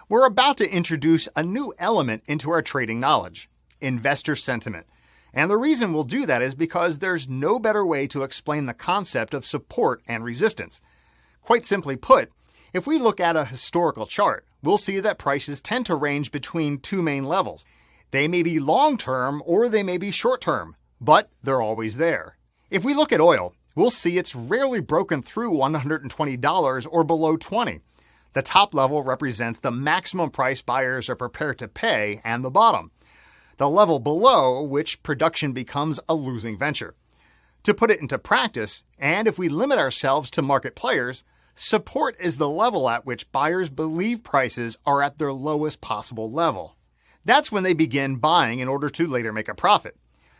We're about to introduce a new element into our trading knowledge: investor sentiment. And the reason we'll do that is because there's no better way to explain the concept of support and resistance. Quite simply put, if we look at a historical chart, we'll see that prices tend to range between two main levels. They may be long-term or they may be short-term, but they're always there. If we look at oil, we'll see it's rarely broken through $120 or below $20. The top level represents the maximum price buyers are prepared to pay, and the bottom, the level below which production becomes a losing venture. To put it into practice, and if we limit ourselves to market players, support is the level at which buyers believe prices are at their lowest possible level. That's when they begin buying in order to later make a profit.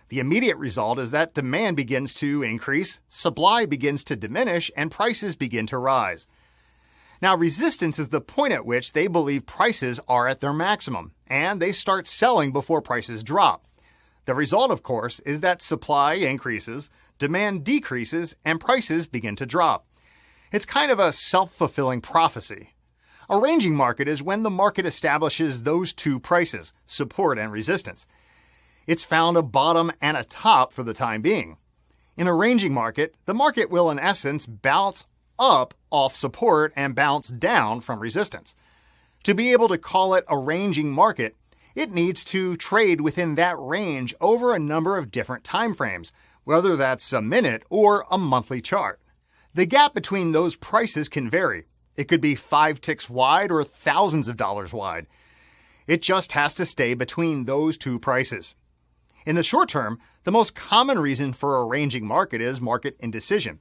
The immediate result is that demand begins to increase, supply begins to diminish, and prices begin to rise. Now, resistance is the point at which they believe prices are at their maximum, and they start selling before prices drop. The result, of course, is that supply increases, demand decreases, and prices begin to drop. It's kind of a self-fulfilling prophecy. A ranging market is when the market establishes those two prices, support and resistance. It's found a bottom and a top for the time being. In a ranging market, the market will in essence bounce up off support and bounce down from resistance. To be able to call it a ranging market, it needs to trade within that range over a number of different time frames, whether that's a minute or a monthly chart. The gap between those prices can vary. It could be 5 ticks wide or thousands of dollars wide. It just has to stay between those two prices. In the short term, the most common reason for a ranging market is market indecision.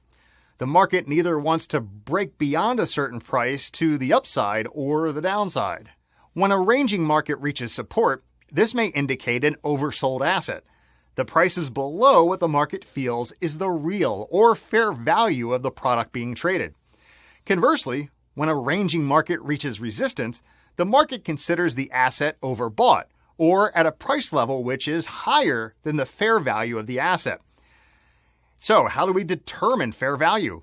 The market neither wants to break beyond a certain price to the upside or the downside. When a ranging market reaches support, this may indicate an oversold asset. The prices below what the market feels is the real or fair value of the product being traded. Conversely, when a ranging market reaches resistance, the market considers the asset overbought or at a price level which is higher than the fair value of the asset. So, how do we determine fair value?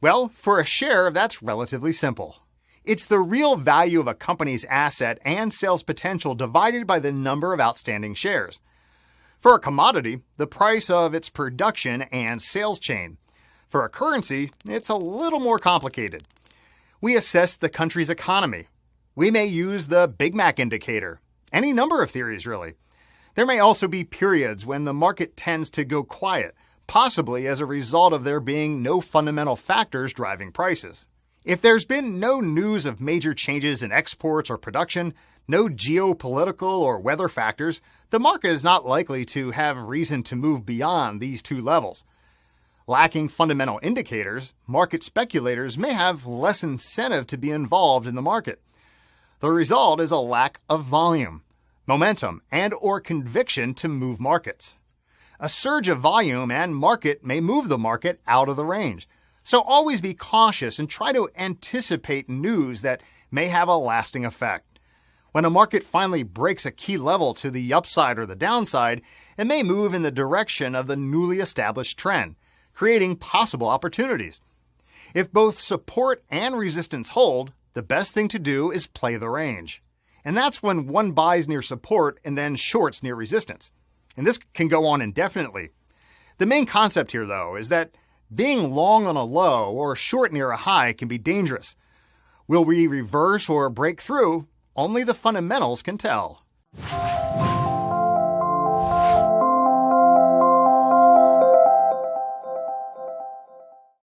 Well, for a share, that's relatively simple. It's the real value of a company's asset and sales potential divided by the number of outstanding shares. For a commodity, the price of its production and sales chain. For a currency, it's a little more complicated. We assess the country's economy. We may use the Big Mac indicator. Any number of theories, really. There may also be periods when the market tends to go quiet, possibly as a result of there being no fundamental factors driving prices. If there's been no news of major changes in exports or production, no geopolitical or weather factors, the market is not likely to have reason to move beyond these two levels. Lacking fundamental indicators, market speculators may have less incentive to be involved in the market. The result is a lack of volume, momentum, and/or conviction to move markets. A surge of volume and market may move the market out of the range. So always be cautious and try to anticipate news that may have a lasting effect. When a market finally breaks a key level to the upside or the downside, it may move in the direction of the newly established trend, creating possible opportunities. If both support and resistance hold, the best thing to do is play the range. And that's when one buys near support and then shorts near resistance. And this can go on indefinitely. The main concept here, though, is that being long on a low or short near a high can be dangerous. Will we reverse or break through? Only the fundamentals can tell.